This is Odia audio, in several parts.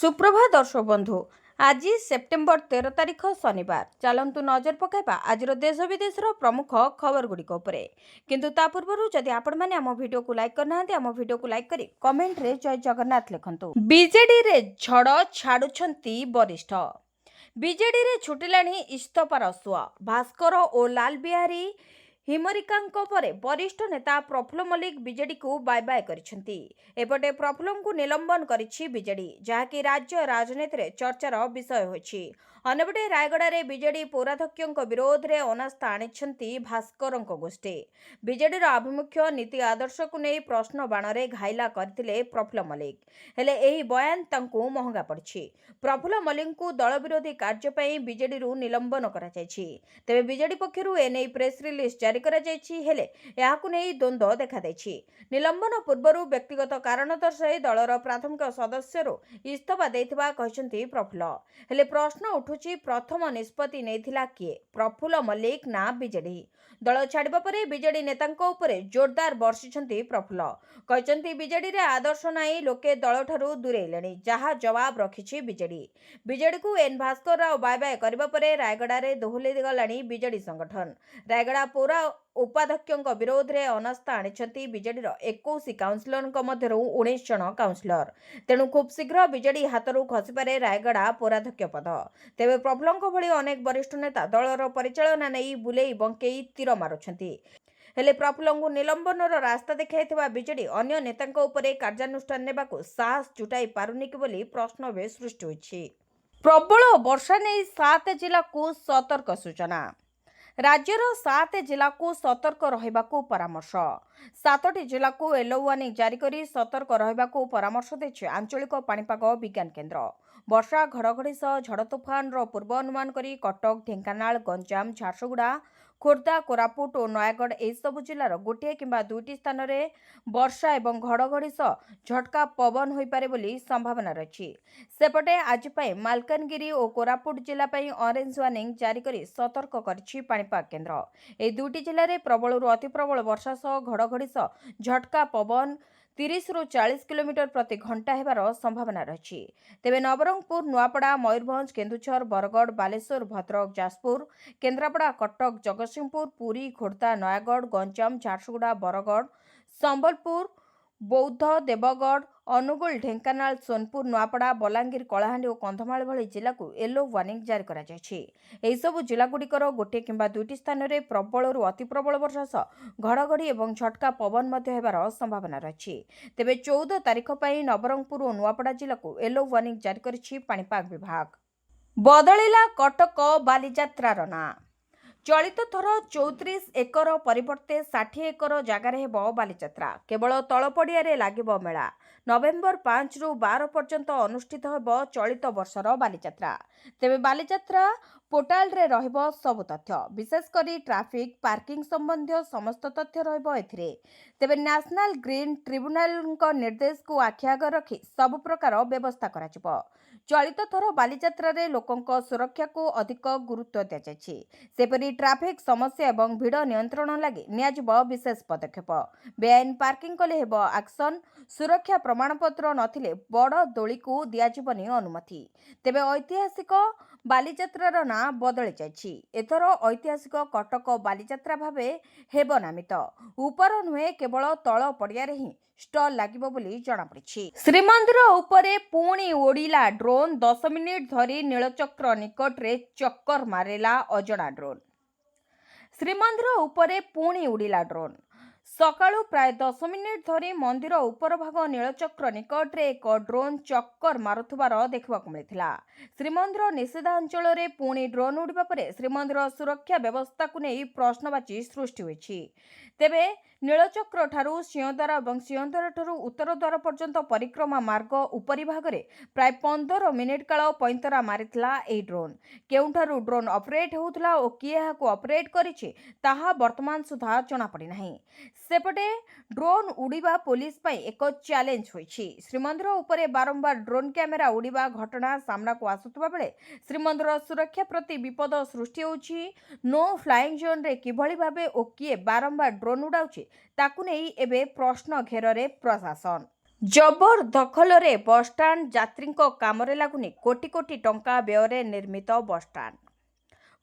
सुप्रभात दर्शक बंधु आज सेप्टेम्बर 13 तारिख शनिवार चलतु नजर पकाइबा आज देश विदेश प्रमुख खबर गुड़िक किंतु ता पूर्व जदि आपण मैंने आम वीडियो को लाइक करना आम वीडियो को लाइक करी कमेंट रे जय जगन्नाथ लिखंतु। बीजेडी रे झड़ छाड़ुछंती वरिष्ठ बीजेडी रे छुटिलाणी इस्तफार सुआ भास्कर और लाल बिहारी हिमरिकांक परे वरिष्ठ नेता प्रफुल्ल मल्लिक बीजेडी को बाय बाय करिसेंती। एपटे प्रफुल्ल को निलंबन करिछि बीजेडी जहाँकि राज्य राजनीति रे चर्चार विषय होछि। अन्यपटे रायगड़ा बीजेडी पौराध्यक्ष विरोध में अनास्था आनिछंती भास्कर गोष्ठी। बीजेडी आभिमुख्य नीति आदर्श को नहीं प्रश्न बाण में घाइला करथिले प्रफुल्ल मल्लिक हेले एही बयान तांकु महंगा पड़छि। प्रफुल्ल मल्लिक को दल विरोधी कार्य पई बीजेडी निलंबन करा जायछि। तेबे बीजेडी पक्षरु एने प्रेस रिलीज जारी करा जायछि हेले याकु नहीं द्वंद्व देखा दैछि। निलंबन पूर्वरु व्यक्तिगत कारण दर्शाई दलर प्राथमिक सदस्यरु इस्तफा देथिबा कहिसंती प्रफुल्ल। हेले प्रश्न उठुछि प्रथम निष्पत्ति नेथिला किए प्रफुल्ल मल्लिक ना बीजेडी। दल छाड़िबा परे बीजेडी नेतांको उपरे जोरदार बर्षिछंती प्रफुल्ल कहिसंती बीजेडी रे आदर्श नाही लोके दल ठारू दूरेइलेनी जहा जवाब रखिछि बीजेडी। बीजेडी को N Bhaskar Rao bye bye करबा परे रायगड़ा रे दोहले गलानी बीजेडी संगठन। रायगड़ा पौरा उपाध्यक्ष विरोध में अनास्था आनिछंती बीजेडीर 21 काउंसिलर मध्य 19 जन काउंसिलर। तेणु खूब शीघ्र बीजेडी हाथरू खसिपारे रायगड़ा पौराध्यक्ष पद। तेबे प्रफुल्ल भली अनेक वरिष्ठ नेता दलर परिचालना नहीं बुलेई बंकेई तीर मारुछंती हेले प्रफुल्ल को निलंबनर रास्ता देखाइथिबा बीजेडी अन्य नेतांक उपरे कार्यानुष्ठान नेबाकू साहस जुटाई पारुनी कि बोली प्रश्न बे सृष्टि होइछि। प्रबल वर्षा नहीं 7 जिला को सतर्क सूचना राज्यर 7 जिला को सतर्क रहिबाकू परामर्श 7टी जिला को येलो वार्निंग जारी करी सतर्क रहिबाकू परामर्श देछि आंचलिक पाणीपाग विज्ञान केन्द्र। वर्षा घड़घड़ी सह झड़ तोफान पूर्वानुमान करी कटक ढेंकानाल गंजाम झारसुगुड़ा खोर्धा कोरापुट और नयागढ़ एही सबु जिलार गोटे किंबा दुईटी स्थान में वर्षा एवं घड़घड़ी सह झटका पवन हो पारे बोली संभावना रही। सेपटे आज मालकानगिरी और कोरापुट जिला ऑरेंज वार्निंग जारी करी सतर्क करिछि पाणीपाग केन्द्र। एही दुईटी जिले में प्रबल अति प्रबल वर्षा सह घड़घड़ी सह झटका पवन 30 ରୁ 40 किलोमीटर प्रति घंटा हेबार संभावना रही। तेबे नवरंगपुर नुआपड़ा मयूरभंज केन्दुझर बरगड़ बालेश्वर भद्रक जाजपुर केन्द्रापड़ा कटक जगतसिंहपुर पुरी खोर्धा नयागढ़ गंजाम झारसुगुड़ा बरगड़ संबलपुर बौद्ध देवगढ़ अनुगुल ढेंकानाल सोनपुर नुआपड़ा बलांगीर कलाहांडी और कंधमाल भली जिला को येलो वार्निंग जारी करा जायछि। एही सबु जिला गुड़िकर गोटे किंबा दुईटी स्थान में प्रबल अति प्रबल वर्षा सह घड़घड़ी और झटका पवन मध्य हेबार संभावना रही। तेबे 14 तारिख पई नवरंगपुर और नुआपड़ा जिला को येलो वार्निंग जारी करिछि पाणीपाग विभाग। बदलिला कटक बालीजात्रार ना चलित थर 34 एकर परिवर्ते 60 एकर जगार हेब बालीजात्रा केवल तलपड़िया लागिब मेला। नवेम्बर 5 ରୁ 12 पर्यंत अनुष्ठित हेब चलित वर्षर बालीजात्रा। तेबे बालीजात्रा पोर्टाल रे रहिब सब तथ्य विशेषकर ट्राफिक पार्किंग संबंधी समस्त तथ्य रहिब एथिरे। तेबे नेशनल ग्रीन ट्रिब्यूनल निर्देश को आखि आगे रखी सब प्रकार व्यवस्था करा। चलित थर बालीजात्रा रे लोकंक सुरक्षा को अधिक गुरुत्व दिया जायछि। सेपरि ट्राफिक समस्या एवं भिड़ नियंत्रण लगी नियाजिब विशेष पदक्षेप। बेआईन पार्किंग कले हेब एक्शन सुरक्षा प्रमाणपत्र नथिले बड़ दोली को दियाजिबनी अनुमति। तेबे ऐतिहासिक बालीजात्रार ना बदली जायछि। एथर ऐतिहासिक कटक बालीजात्रा भावे हेब नामित। ऊपर नुहे केवल तल पड़िया रे ही स्टल लागिबो बोली जणा पड़िछि। श्रीमंदिर उपरे पुणी ओडिला ड्रोन 10 मिनिट धरी नीलचक्र निकट रे चक्कर मारेला अजଣା ड्रोन। श्रीमंदिर उपरे पुणी उड़िला ड्रोन सकाळु प्राय 10 मिनिट धरी मंदिर उपर भाग नीलचक्र निकट रे एक ड्रोन चक्कर मारुथुबार देखबाक मिलिथिला। श्रीमंदिर निषेधांचल रे पुणी ड्रोन उड़िबा परे श्रीमंदिर सुरक्षा व्यवस्था को नहीं प्रश्नवाची सृष्टि होइछि। तेबे नीलचक्र ठारू सिंहद्वार और सिंहद्वार ठारू उत्तर द्वार पर्यंत परिक्रमा मार्ग उपरी भाग रे प्राय 15 मिनिट काल पैंतरा मारिथिला एही ड्रोन। केउंठारू ड्रोन ऑपरेट होउथला ओ किए हाकु ऑपरेट करिछि ताहा वर्तमान सुधा जणा पड़ी नाही। सेपटे ड्रोन उड़ीबा पुलिस पई एक चैलेंज होइछि। श्रीमंदिर उपरे बारंबार ड्रोन कैमेरा उड़ीबा घटना सामना को आसुतबा बेले श्रीमंदिर सुरक्षा प्रति विपद सृष्टि होछि। नो फ्लाइंग जोन रे किभଳି भाबे ओ किए बारंबार ड्रोन उड़ाउछि ताकु नै एबे प्रश्न घेर रे प्रशासन। ଜବରଦଖଲରେ ବସ୍ଷ୍ଟାଣ୍ଡ ଯାତ୍ରୀଙ୍କ କାମରେ ଲାଗୁନି କୋଟି କୋଟି ଟଙ୍କା ବ୍ୟୟରେ ନିର୍ମିତ ବସ୍ଷ୍ଟାଣ୍ଡ।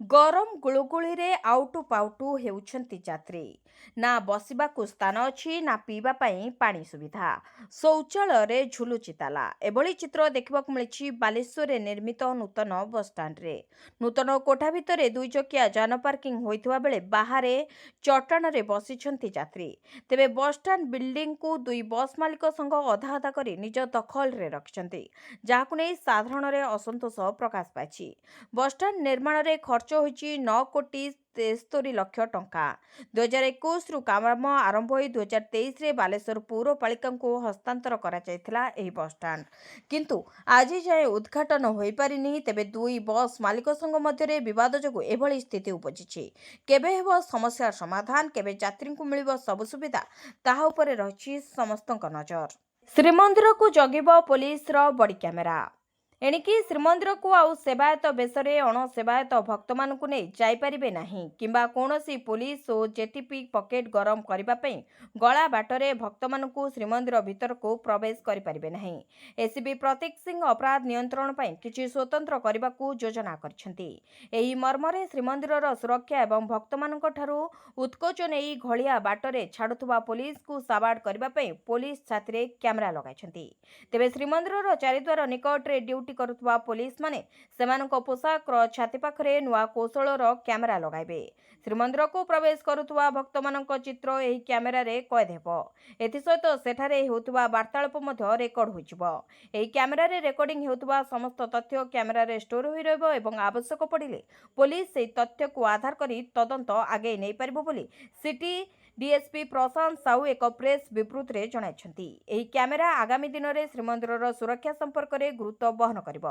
ଗରମ ଗୁଳୁଗୁଳିରେ ଆଉଟୁ ପାଉଟୁ ହେଉଛନ୍ତି ଯାତ୍ରୀ। ନା ବସିବାକୁ ସ୍ଥାନ ଅଛି, ନା ପିଇବା ପାଇଁ ପାଣି ସୁବିଧା। ଶୌଚାଳୟରେ ଝୁଲୁଛି ତାଲା। ଏଭଳି ଚିତ୍ର ଦେଖିବାକୁ ମିଳିଛି ବାଲେଶ୍ୱରରେ ନିର୍ମିତ ନୂତନ ବସ୍ଷ୍ଟାଣ୍ଡରେ। ନୂତନ କୋଠା ଭିତରେ 2 ଚକିଆ ଯାନ ପାର୍କିଂ ହୋଇଥିବା ବେଳେ ବାହାରେ ଚଟାଣରେ ବସିଛନ୍ତି ଯାତ୍ରୀ। ତେବେ ବସ୍ଷ୍ଟାଣ୍ଡ ବିଲ୍ଡିଂକୁ 2 ବସ୍ ମାଲିକ ସଂଘ ଅଧା ଅଧା କରି ନିଜ ଦଖଲରେ ରଖିଛନ୍ତି, ଯାହାକୁ ନେଇ ସାଧାରଣରେ ଅସନ୍ତୋଷ ପ୍ରକାଶ ପାଇଛି। ବସ୍ଷ୍ଟାଣ୍ଡ ନିର୍ମାଣରେ ଖର୍ଚ୍ଚ ହୋଇଛି 9 କୋଟି 73 ଲକ୍ଷ ଟଙ୍କା। 2021ରୁ କାମ ଆରମ୍ଭ ହୋଇ 2023ରେ ବାଲେଶ୍ୱର ପୌରପାଳିକାଙ୍କୁ ହସ୍ତାନ୍ତର କରାଯାଇଥିଲା ଏହି ବସ୍ଷ୍ଟାଣ୍ଡ। କିନ୍ତୁ ଆଜି ଯାଏଁ ଉଦ୍ଘାଟନ ହୋଇପାରିନି। ତେବେ 2 ବସ୍ ମାଲିକ ସଂଘ ମଧ୍ୟରେ ବିବାଦ ଯୋଗୁଁ ଏଭଳି ସ୍ଥିତି ଉପୁଜିଛି। କେବେ ହେବ ସମସ୍ୟାର ସମାଧାନ, କେବେ ଯାତ୍ରୀଙ୍କୁ ମିଳିବ ସବୁ ସୁବିଧା, ତାହା ଉପରେ ରହିଛି ସମସ୍ତଙ୍କ ନଜର। ଶ୍ରୀମନ୍ଦିରକୁ ଜଗିବ ପୋଲିସର ବଡି କ୍ୟାମେରା। ଏଣିକି ଶ୍ରୀମନ୍ଦିରକୁ ଆଉ ସେବାୟତ ବେଶରେ ଅଣସେବାୟତ ଭକ୍ତମାନଙ୍କୁ ନେଇ ଯାଇପାରିବେ ନାହିଁ କିମ୍ବା କୌଣସି ପୋଲିସ ଓ ଜେଟିପି ପକେଟ ଗରମ କରିବା ପାଇଁ ଗଳା ବାଟରେ ଭକ୍ତମାନଙ୍କୁ ଶ୍ରୀମନ୍ଦିର ଭିତରକୁ ପ୍ରବେଶ କରିପାରିବେ ନାହିଁ। ଏସିପି ପ୍ରତୀକ ସିଂ ଅପରାଧ ନିୟନ୍ତ୍ରଣ ପାଇଁ କିଛି ସ୍ୱତନ୍ତ୍ର କରିବାକୁ ଯୋଜନା କରିଛନ୍ତି। ଏହି ମର୍ମରେ ଶ୍ରୀମନ୍ଦିରର ସୁରକ୍ଷା ଏବଂ ଭକ୍ତମାନଙ୍କ ଠାରୁ ଉତ୍କୋଚ ନେଇ ଘଳିଆ ବାଟରେ ଛାଡୁଥିବା ପୋଲିସକୁ ସାବାଡ କରିବା ପାଇଁ ପୋଲିସ ଛାତିରେ କ୍ୟାମେରା ଲଗାଇଛନ୍ତି। ତେବେ ଶ୍ରୀମନ୍ଦିରର ଚାରିଦ୍ୱାର ନିକଟରେ ଡ୍ୟୁଟି କରୁଥିବା ପୋଲିସମାନେ ସେମାନଙ୍କ ପୋଷାକର ଛାତି ପାଖରେ ନୂଆ କୌଶଳର କ୍ୟାମେରା ଲଗାଇବେ। ଶ୍ରୀମନ୍ଦିରକୁ ପ୍ରବେଶ କରୁଥିବା ଭକ୍ତମାନଙ୍କ ଚିତ୍ର ଏହି କ୍ୟାମେରାରେ କଏଦ ହେବ। ଏଥିସହିତ ସେଠାରେ ହେଉଥିବା ବାର୍ତ୍ତାଳାପ ମଧ୍ୟ ରେକର୍ଡ ହୋଇଯିବ। ଏହି କ୍ୟାମେରାରେ ରେକର୍ଡିଂ ହେଉଥିବା ସମସ୍ତ ତଥ୍ୟ କ୍ୟାମେରାରେ ଷ୍ଟୋର ହୋଇ ରହିବ ଏବଂ ଆବଶ୍ୟକ ପଡ଼ିଲେ ପୋଲିସ ସେହି ତଥ୍ୟକୁ ଆଧାର କରି ତଦନ୍ତ ଆଗେଇ ନେଇପାରିବ ବୋଲି ସିଟି ଡିଏସପି ପ୍ରଶାନ୍ତ ସାହୁ ଏକ ପ୍ରେସ୍ ବିବୃତ୍ତିରେ ଜଣାଇଛନ୍ତି। ଏହି କ୍ୟାମେରା ଆଗାମୀ ଦିନରେ ଶ୍ରୀମନ୍ଦିରର ସୁରକ୍ଷା ସମ୍ପର୍କରେ ଗୁରୁତ୍ୱ ବହନ କରିବ।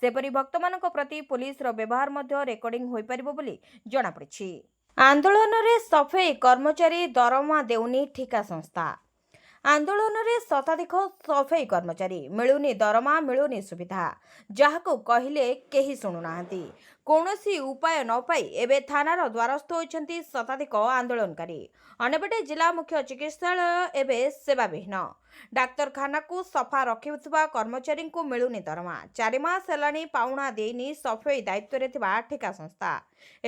ସେପରି ଭକ୍ତମାନଙ୍କ ପ୍ରତି ପୋଲିସର ବ୍ୟବହାର ମଧ୍ୟ ରେକର୍ଡିଂ ହୋଇପାରିବ ବୋଲି ଜଣାପଡ଼ିଛି। ଆନ୍ଦୋଳନରେ ସଫେଇ କର୍ମଚାରୀ ଦରମା ଦେଉନି ଠିକା ସଂସ୍ଥା। ଆନ୍ଦୋଳନରେ ଶତାଧିକ ସଫେଇ କର୍ମଚାରୀ, ମିଳୁନି ଦରମା, ମିଳୁନି ସୁବିଧା। ଯାହାକୁ କହିଲେ କେହି ଶୁଣୁନାହାନ୍ତି। କୌଣସି ଉପାୟ ନ ପାଇ ଏବେ ଥାନାର ଦ୍ୱାରସ୍ଥ ହୋଇଛନ୍ତି ଶତାଧିକ ଆନ୍ଦୋଳନକାରୀ। ଅନ୍ୟପଟେ ଜିଲ୍ଲା ମୁଖ୍ୟ ଚିକିତ୍ସାଳୟ ଏବେ ସେବାବିହୀନ। ଡାକ୍ତରଖାନାକୁ ସଫା ରଖିଥିବା କର୍ମଚାରୀଙ୍କୁ ମିଳୁନି ଦରମା। 4 ମାସ ହେଲାଣି ପାଉଣା ଦେଇନି ସଫେଇ ଦାୟିତ୍ୱରେ ଥିବା ଠିକା ସଂସ୍ଥା।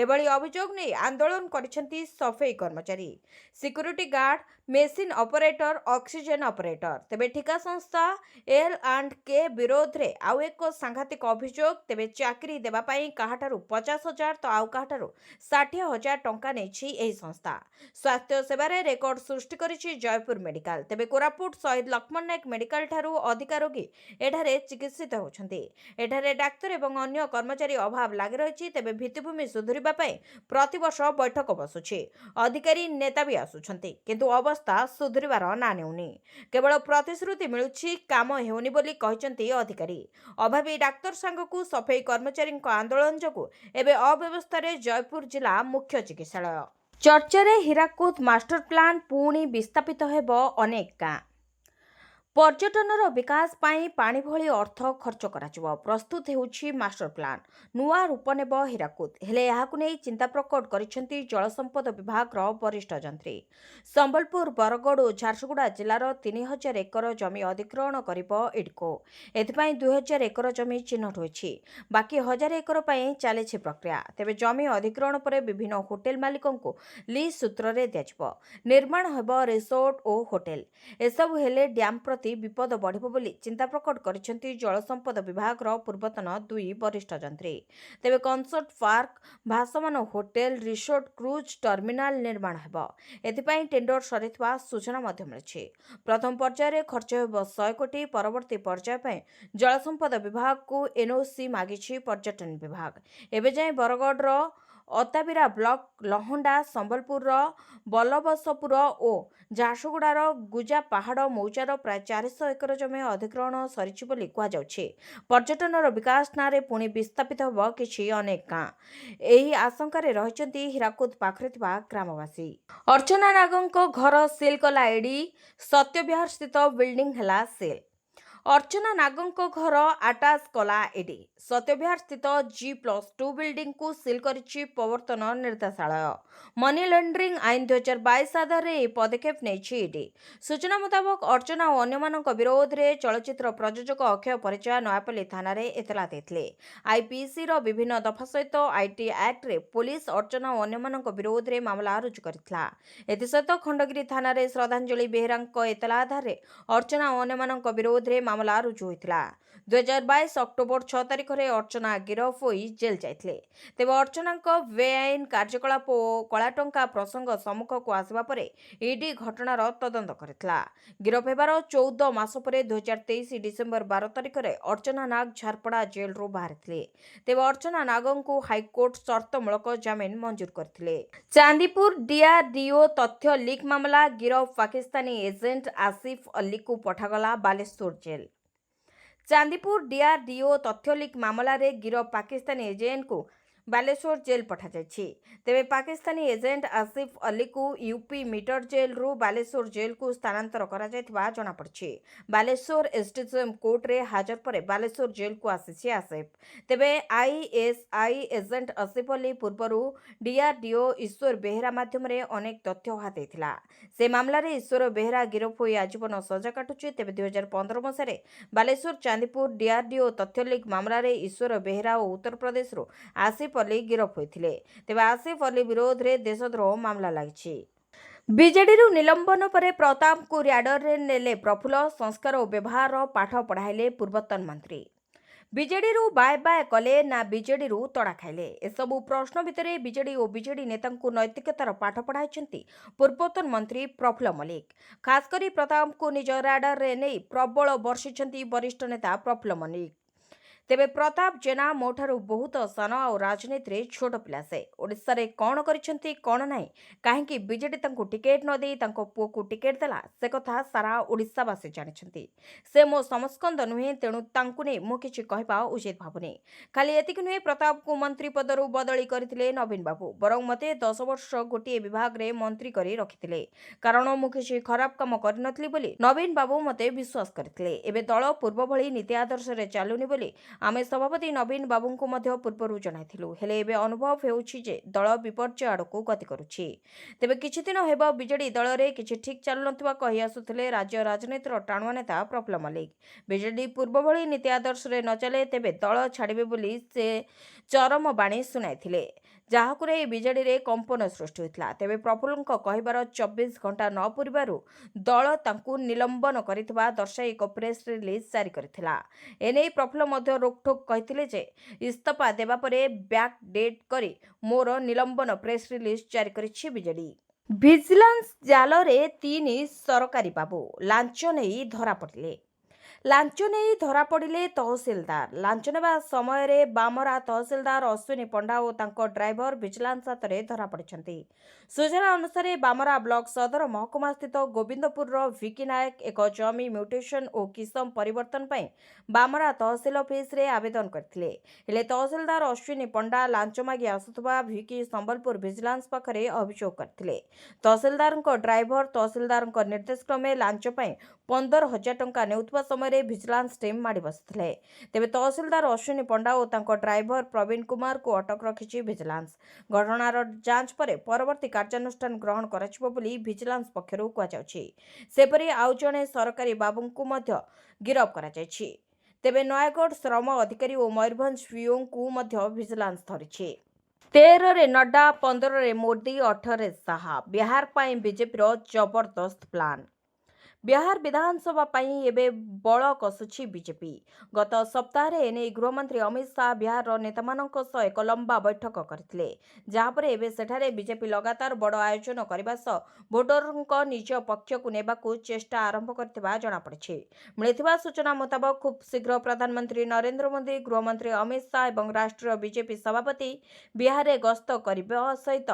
ଏଭଳି ଅଭିଯୋଗ ନେଇ ଆନ୍ଦୋଳନ କରିଛନ୍ତି ସଫେଇ କର୍ମଚାରୀ, security guard, machine operator, oxygen operator. ତେବେ ଠିକା ସଂସ୍ଥା L&K ବିରୋଧରେ ଆଉ ଏକ ସାଂଘାତିକ ଅଭିଯୋଗ। ତେବେ ଚାକିରି ଦେବା ପାଇଁ କାହାଠାରୁ 50,000 ତ ଆଉ କାହାଠାରୁ 60,000 ଟଙ୍କା ନେଇଛି ଏହି ସଂସ୍ଥା। ସ୍ୱାସ୍ଥ୍ୟ ସେବାରେ ରେକର୍ଡ ସୃଷ୍ଟି କରିଛି ଜୟପୁର ମେଡିକାଲ। ତେବେ କୋରାପୁଟ ଶହୀଦ ଲକ୍ଷ୍ମଣ ନାୟକ ମେଡିକାଲ ଠାରୁ ଅଧିକା ରୋଗୀ ଏଠାରେ ଚିକିତ୍ସିତ ହେଉଛନ୍ତି। ଏଠାରେ ଡାକ୍ତର ଏବଂ ଅନ୍ୟ କର୍ମଚାରୀ ଅଭାବ ଲାଗି ରହିଛି। ତେବେ ଭିତ୍ତିଭୂମି ସୁଧୁରିବା ପାଇଁ ପ୍ରତିବର୍ଷ ବୈଠକ ବସୁଛି, ଅଧିକାରୀ ନେତା ବି ଆସୁଛନ୍ତି, କିନ୍ତୁ ଅବସ୍ଥା ସୁଧୁରିବାର ନାଁ ନେଉନି। କେବଳ ପ୍ରତିଶ୍ରୁତି ମିଳୁଛି, କାମ ହେଉନି ବୋଲି କହିଛନ୍ତି ଅଧିକାରୀ। ଅଭାବୀ ଡାକ୍ତର ସାଙ୍ଗକୁ ସଫେଇ କର୍ମଚାରୀଙ୍କ ଆନ୍ଦୋଳନ ଯୋଗୁଁ ଏବେ ଅବ୍ୟବସ୍ଥାରେ ଜୟପୁର ଜିଲ୍ଲା ମୁଖ୍ୟ ଚିକିତ୍ସାଳୟ। ଚର୍ଚ୍ଚାରେ ହୀରାକୁଦ ମାଷ୍ଟର ପ୍ଲାନ ପୁଣି ବିସ୍ଥାପିତ ହେବ ଅନେକ ଗାଁ। ପର୍ଯ୍ୟଟନର ବିକାଶ ପାଇଁ ପାଣି ଭଳି ଅର୍ଥ ଖର୍ଚ୍ଚ କରାଯିବ। ପ୍ରସ୍ତୁତ ହେଉଛି ମାଷ୍ଟର ପ୍ଲାନ। ନୂଆ ରୂପ ନେବ ହୀରାକୁଦ। ହେଲେ ଏହାକୁ ନେଇ ଚିନ୍ତା ପ୍ରକଟ କରିଛନ୍ତି ଜଳସମ୍ପଦ ବିଭାଗର ବରିଷ୍ଠ ଯନ୍ତ୍ରୀ। ସମ୍ବଲପୁର, ବରଗଡ଼ ଓ ଝାରସୁଗୁଡ଼ା ଜିଲ୍ଲାର 3,000 ଏକର ଜମି ଅଧିଗ୍ରହଣ କରିବ ଇଡ୍କୋ। ଏଥିପାଇଁ 2,000 ଏକର ଜମି ଚିହ୍ନଟ ହୋଇଛି। ବାକି 1,000 ଏକର ପାଇଁ ଚାଲିଛି ପ୍ରକ୍ରିୟା। ତେବେ ଜମି ଅଧିଗ୍ରହଣ ପରେ ବିଭିନ୍ନ ହୋଟେଲ ମାଲିକଙ୍କୁ ଲିଜ୍ ସୂତ୍ରରେ ଦିଆଯିବ। ନିର୍ମାଣ ହେବ ରିସୋର୍ଟ ଓ ହୋଟେଲ। ଏସବୁ ହେଲେ ଡ୍ୟାମ୍ ପ୍ରତି ବିପଦ ବଢ଼ିବ ବୋଲି ଚିନ୍ତା ପ୍ରକଟ କରିଛନ୍ତି ଜଳସମ୍ପଦ ବିଭାଗର ପୂର୍ବତନ 2 ବରିଷ୍ଠ ଯନ୍ତ୍ରୀ। ତେବେ କନସର୍ଟ ପାର୍କ, ଭାସମାନ ହୋଟେଲ, ରିସୋର୍ଟ, କ୍ରୁଜ୍ ଟର୍ମିନାଲ ନିର୍ମାଣ ହେବ। ଏଥିପାଇଁ ଟେଣ୍ଡର ସରିଥିବା ସୂଚନା ମଧ୍ୟ ମିଳିଛି। ପ୍ରଥମ ପର୍ଯ୍ୟାୟରେ ଖର୍ଚ୍ଚ ହେବ 100 କୋଟି। ପରବର୍ତ୍ତୀ ପର୍ଯ୍ୟାୟ ପାଇଁ ଜଳସମ୍ପଦ ବିଭାଗକୁ ଏନ୍ଓସି ମାଗିଛି ପର୍ଯ୍ୟଟନ ବିଭାଗ। ଏବେ ଯାଏଁ ବରଗଡ଼ର ଅତାବିରା ବ୍ଲକ, ଲହଣ୍ଡା, ସମ୍ବଲପୁରର ବଲବସପୁର ଓ ଝାରସୁଗୁଡ଼ାର ଗୁଜା ପାହାଡ଼ ମୌଜାର ପ୍ରାୟ 400 ଏକର ଜମି ଅଧିଗ୍ରହଣ ସରିଛି ବୋଲି କୁହାଯାଉଛି। ପର୍ଯ୍ୟଟନର ବିକାଶ ନାଁରେ ପୁଣି ବିସ୍ଥାପିତ ହେବ କିଛି ଅନେକ ଗାଁ। ଏହି ଆଶଙ୍କାରେ ରହିଛନ୍ତି ହୀରାକୁଦ ପାଖରେ ଥିବା ଗ୍ରାମବାସୀ। ଅର୍ଚ୍ଚନା ନାଗଙ୍କ ଘର ସିଲ୍ କଲା ଇଡି। ସତ୍ୟବିହାର ସ୍ଥିତ ବିଲ୍ଡିଂ ହେଲା ସିଲ୍। अर्चना नागଙ୍କ घर ଆଟାଚ୍ କଲା ଇଡି। ସତ୍ୟବିହାର ସ୍ଥିତ G+2 ବିଲ୍ଡିଂକୁ ସିଲ୍ କରିଛି ପ୍ରବର୍ତ୍ତନ ନିର୍ଦ୍ଦେଶାଳୟ। ମନି ଲଣ୍ଡରିଂ ଆଇନ 2022 ଆଧାରରେ ଏହି ପଦକ୍ଷେପ ନେଇଛି ଇଡି। ସୂଚନା ମୁତାବକ ଅର୍ଚ୍ଚନା ଓ ଅନ୍ୟମାନଙ୍କ ବିରୋଧରେ ଚଳଚ୍ଚିତ୍ର ପ୍ରଯୋଜକ ଅକ୍ଷୟ ପରିଚୟ ନୟାପଲ୍ଲୀ ଥାନାରେ ଏତଲା ଦେଇଥିଲେ। ଆଇପିସିର ବିଭିନ୍ନ ଦଫା ସହିତ ଆଇଟି ଆକ୍ଟରେ ପୋଲିସ ଅର୍ଚ୍ଚନା ଓ ଅନ୍ୟମାନଙ୍କ ବିରୋଧରେ ମାମଲା ରୁଜୁ କରିଥିଲା। ଏଥିସହିତ ଖଣ୍ଡଗିରି ଥାନାରେ ଶ୍ରଦ୍ଧାଞ୍ଜଳି ବେହେରାଙ୍କ ଏତଲା ଆଧାରରେ ଅର୍ଚ୍ଚନା ଓ ଅନ୍ୟମାନଙ୍କ ବିରୋଧରେ ମାମଲା ରୁଜୁ ହୋଇଥିଲା। 2022 ଅକ୍ଟୋବର 6 ତାରିଖରେ ଅର୍ଚ୍ଚନା ଗିରଫ ହୋଇ ଜେଲ୍ ଯାଇଥିଲେ। ତେବେ ଅର୍ଚ୍ଚନାଙ୍କ ବେଆଇନ କାର୍ଯ୍ୟକଳାପ ଓ କଳାଟଙ୍କା ପ୍ରସଙ୍ଗ ସମ୍ମୁଖକୁ ଆସିବା ପରେ ଇଡି ଘଟଣାର ତଦନ୍ତ କରିଥିଲା। ଗିରଫ ହେବାର 14 ମାସ ପରେ 2023 ଡିସେମ୍ବର 12 ତାରିଖରେ ଅର୍ଚ୍ଚନା ନାଗ ଝାରପଡ଼ା ଜେଲ୍ରୁ ବାହାରିଥିଲେ। ତେବେ ଅର୍ଚ୍ଚନା ନାଗଙ୍କୁ ହାଇକୋର୍ଟ ସର୍ତ୍ତମୂଳକ ଜାମିନ ମଞ୍ଜୁର କରିଥିଲେ। ଚାନ୍ଦିପୁର ଡିଆର୍ଡିଓ ତଥ୍ୟ ଲିକ୍ ମାମଲା ଗିରଫ ପାକିସ୍ତାନୀ ଏଜେଣ୍ଟ ଆସିଫ ଅଲ୍ଲୀକୁ ପଠାଗଲା ବାଲେଶ୍ୱର ଜେଲ୍। ଚାନ୍ଦିପୁର ଡିଆର୍ଡିଓ ତଥ୍ୟ ଲିକ୍ ମାମଲାରେ ଗିରଫ ପାକିସ୍ତାନୀ ଏଜେଣ୍ଟକୁ ବାଲେଶ୍ୱର ଜେଲ୍ ପଠାଯାଇଛି। ତେବେ ପାକିସ୍ତାନୀ ଏଜେଣ୍ଟ ଆସିଫ ଅଲ୍ଲୀକୁ ୟୁପି ମିଟର ଜେଲ୍ରୁ ବାଲେଶ୍ୱର ଜେଲ୍କୁ ସ୍ଥାନାନ୍ତର କରାଯାଇଥିବା ଜଣାପଡ଼ିଛି। ବାଲେଶ୍ୱର ଏସ୍ଡିଜେଏମ୍ କୋର୍ଟରେ ହାଜର ପରେ ବାଲେଶ୍ୱର ଜେଲ୍କୁ ଆସିଛି ଆସିଫ। ତେବେ ଆଇଏସ୍ଆଇ ଏଜେଣ୍ଟ ଆସିଫ ଅଲ୍ଲୀ ପୂର୍ବରୁ ଡିଆର୍ଡିଓ ଈଶ୍ୱର ବେହେରା ମାଧ୍ୟମରେ ଅନେକ ତଥ୍ୟ ହାତେଇଥିଲା। ସେ ମାମଲାରେ ଈଶ୍ୱର ବେହେରା ଗିରଫ ହୋଇ ଆଜୀବନ ସଜା କାଟୁଛି। ତେବେ 2015 ମସିହାରେ ବାଲେଶ୍ୱର ଚାନ୍ଦିପୁର ଡିଆର୍ଡିଓ ତଥ୍ୟ ଲିକ୍ ମାମଲାରେ ଈଶ୍ୱର ବେହେରା ଓ ଉତ୍ତରପ୍ରଦେଶରୁ ଆସିଫ ଅଲ୍ଲୀ ଗିରଫ ହୋଇଥିଲେ। ତେବେ ଆସିଫ ଅଲ୍ଲୀ ବିରୋଧରେ ଦେଶଦ୍ରୋହ ମାମଲା ଲାଗିଛି। ବିଜେଡିରୁ ନିଲମ୍ବନ ପରେ ପ୍ରତାପଙ୍କୁ ର୍ୟାଡରରେ ନେଲେ ପ୍ରଫୁଲ୍ଲ। ସଂସ୍କାର ଓ ବ୍ୟବହାରର ପାଠ ପଢ଼ାଇଲେ ପୂର୍ବତନ ମନ୍ତ୍ରୀ। ବିଜେଡିରୁ ବାଏ ବାଏ କଲେ ନା ବିଜେଡିରୁ ତଡ଼ା ଖାଇଲେ? ଏସବୁ ପ୍ରଶ୍ନ ଭିତରେ ବିଜେଡି ଓ ବିଜେଡି ନେତାଙ୍କୁ ନୈତିକତାର ପାଠ ପଢ଼ାଇଛନ୍ତି ପୂର୍ବତନ ମନ୍ତ୍ରୀ ପ୍ରଫୁଲ୍ଲ ମଲ୍ଲିକ। ଖାସ୍ କରି ପ୍ରତାପଙ୍କୁ ନିଜ ର୍ୟାଡରରେ ନେଇ ପ୍ରବଳ ବର୍ଷିଛନ୍ତି ବରିଷ୍ଠ ନେତା ପ୍ରଫୁଲ୍ଲ ମଲ୍ଲିକ। ତେବେ ପ୍ରତାପ ଜେନା ମୋଠାରୁ ବହୁତ ସାନ ଆଉ ରାଜନୀତିରେ ଛୋଟ ପିଲା ସେ। ଓଡ଼ିଶାରେ କ'ଣ କରିଛନ୍ତି କ'ଣ ନାହିଁ, କାହିଁକି ବିଜେଡି ତାଙ୍କୁ ଟିକେଟ୍ ନ ଦେଇ ତାଙ୍କ ପୁଅକୁ ଟିକେଟ୍ ଦେଲା, ସେ କଥା ସାରା ଓଡ଼ିଶାବାସୀ ଜାଣିଛନ୍ତି। ସେ ମୋ ସମସ୍କନ୍ଦ ନୁହେଁ, ତେଣୁ ତାଙ୍କୁ ନେଇ ମୁଁ କିଛି କହିବା ଉଚିତ ଭାବୁନି। ଖାଲି ଏତିକି ନୁହେଁ, ପ୍ରତାପଙ୍କୁ ମନ୍ତ୍ରୀ ପଦରୁ ବଦଳି କରିଥିଲେ ନବୀନ ବାବୁ। ବରଂ ମୋତେ 10 ବର୍ଷ ଗୋଟିଏ ବିଭାଗରେ ମନ୍ତ୍ରୀ କରି ରଖିଥିଲେ। କାରଣ ମୁଁ କିଛି ଖରାପ କାମ କରିନଥିଲି ବୋଲି ନବୀନ ବାବୁ ମୋତେ ବିଶ୍ୱାସ କରିଥିଲେ। ଏବେ ଦଳ ପୂର୍ବ ଭଳି ନୀତି ଆଦର୍ଶରେ ଚାଲୁନି ବୋଲି ଆମେ ସଭାପତି ନବୀନ ବାବୁଙ୍କୁ ମଧ୍ୟ ପୂର୍ବରୁ ଜଣାଇଥିଲୁ। ହେଲେ ଏବେ ଅନୁଭବ ହେଉଛି ଯେ ଦଳ ବିପର୍ଯ୍ୟୟ ଆଡ଼କୁ ଗତି କରୁଛି। ତେବେ କିଛି ଦିନ ହେବ ବିଜେଡି ଦଳରେ କିଛି ଠିକ୍ ଚାଲୁନଥିବା କହି ଆସୁଥିଲେ ରାଜ୍ୟ ରାଜନୀତିର ଟାଣୁଆ ନେତା ପ୍ରଫୁଲ୍ଲ ମଲ୍ଲିକ। ବିଜେଡି ପୂର୍ବ ଭଳି ନୀତି ଆଦର୍ଶରେ ନ ଚାଲେ ତେବେ ଦଳ ଛାଡ଼ିବେ ବୋଲି ସେ ଚରମ ବାଣୀ ଶୁଣାଇଥିଲେ, ଯାହାକୁ ନେଇ ବିଜେଡିରେ କମ୍ପନ ସୃଷ୍ଟି ହୋଇଥିଲା। ତେବେ ପ୍ରଫୁଲ୍ଲଙ୍କ କହିବାର 24 ଘଣ୍ଟା ନ ପୂରିବାରୁ ଦଳ ତାଙ୍କୁ ନିଲମ୍ବନ କରିଥିବା ଦର୍ଶାଇ ଏକ ପ୍ରେସ୍ ରିଲିଜ୍ ଜାରି କରିଥିଲା। ଏନେଇ ପ୍ରଫୁଲ୍ଲ ମଧ୍ୟ ରୋକଠୋକ କହିଥିଲେ ଯେ ଇସ୍ତଫା ଦେବା ପରେ ବ୍ୟାକ୍ ଡେଟ୍ କରି ମୋର ନିଲମ୍ବନ ପ୍ରେସ୍ ରିଲିଜ୍ ଜାରି କରିଛି ବିଜେଡି। ଭିଜିଲାନ୍ସ ଜାଲରେ 3 ସରକାରୀ ବାବୁ ଲାଞ୍ଚ ନେଇ ଧରାପଡ଼ିଲେ। ଲାଞ୍ଚ ନେଇ ଧରାପଡ଼ିଲେ ତହସିଲଦାର। ଲାଞ୍ଚ ନେବା ସମୟରେ ବାମରା ତହସିଲଦାର ଅଶ୍ୱିନୀ ପଣ୍ଡା ଓ ତାଙ୍କ ଡ୍ରାଇଭର ଭିଜିଲାନ୍ସ ହାତରେ ଧରାପଡ଼ିଛନ୍ତି। ସୂଚନା ଅନୁସାରେ ବାମରା ବ୍ଲକ ସଦର ମହକୁମାସ୍ଥିତ ଗୋବିନ୍ଦପୁରର ଭିକି ନାୟକ ଏକ ଜମି ମ୍ୟୁଟେସନ ଓ କିସମ ପରିବର୍ତ୍ତନ ପାଇଁ ବାମରା ତହସିଲ ଅଫିସରେ ଆବେଦନ କରିଥିଲେ। ହେଲେ ତହସିଲଦାର ଅଶ୍ୱିନୀ ପଣ୍ଡା ଲାଞ୍ଚ ମାଗି ଆସୁଥିବା ଭିକି ସମ୍ବଲପୁର ଭିଜିଲାନ୍ସ ପାଖରେ ଅଭିଯୋଗ କରିଥିଲେ। ତହସିଲଦାରଙ୍କ ଡ୍ରାଇଭର ତହସିଲଦାରଙ୍କ ନିର୍ଦ୍ଦେଶ କ୍ରମେ ଲାଞ୍ଚ ପାଇଁ 15,000 ଟଙ୍କା ନେଉଥିବା ସମୟରେ ଭିଜିଲାନ୍ସ ଟିମ୍ ମାଡ଼ି ବସିଥିଲେ। ତେବେ ତହସିଲଦାର ଅଶ୍ୱିନୀ ପଣ୍ଡା ଓ ତାଙ୍କ ଡ୍ରାଇଭର ପ୍ରବୀଣ କୁମାରକୁ ଅଟକ ରଖିଛି ଭିଜିଲାନ୍ସ। ଘଟଣାର ଯାଞ୍ଚ ପରେ ପରବର୍ତ୍ତୀ କାର୍ଯ୍ୟାନୁଷ୍ଠାନ ଗ୍ରହଣ କରାଯିବ ବୋଲି ଭିଜିଲାନ୍ସ ପକ୍ଷରୁ କୁହାଯାଉଛି। ସେପରି ଆଉ ଜଣେ ସରକାରୀ ବାବୁଙ୍କୁ ମଧ୍ୟ ଗିରଫ କରାଯାଇଛି। ତେବେ ନୟାଗଡ଼ ଶ୍ରମ ଅଧିକାରୀ ଓ ମୟୂରଭଞ୍ଜ ପିଓଙ୍କୁ ମଧ୍ୟ ଭିଜିଲାନ୍ସ ଧରିଛି। 13ରେ ନଡ୍ଡା, 15ରେ ମୋଦି, 18ରେ ଶାହା। ବିହାର ପାଇଁ ବିଜେପିର ଜବରଦସ୍ତ ପ୍ଲାନ୍। ବିହାର ବିଧାନସଭା ପାଇଁ ଏବେ ବଳ କଷୁଛି ବିଜେପି। ଗତ ସପ୍ତାହରେ ଏନେଇ ଗୃହମନ୍ତ୍ରୀ ଅମିତ ଶାହା ବିହାରର ନେତାମାନଙ୍କ ସହ ଏକ ଲମ୍ବା ବୈଠକ କରିଥିଲେ, ଯାହାପରେ ଏବେ ସେଠାରେ ବିଜେପି ଲଗାତାର ବଡ଼ ଆୟୋଜନ କରିବା ସହ ଭୋଟରଙ୍କ ନିଜ ପକ୍ଷକୁ ନେବାକୁ ଚେଷ୍ଟା ଆରମ୍ଭ କରିଥିବା ଜଣାପଡ଼ିଛି। ମିଳିଥିବା ସୂଚନା ମୁତାବକ ଖୁବ୍ ଶୀଘ୍ର ପ୍ରଧାନମନ୍ତ୍ରୀ ନରେନ୍ଦ୍ର ମୋଦି, ଗୃହମନ୍ତ୍ରୀ ଅମିତ ଶାହା ଏବଂ ରାଷ୍ଟ୍ରୀୟ ବିଜେପି ସଭାପତି ବିହାରରେ ଗସ୍ତ କରିବା ସହିତ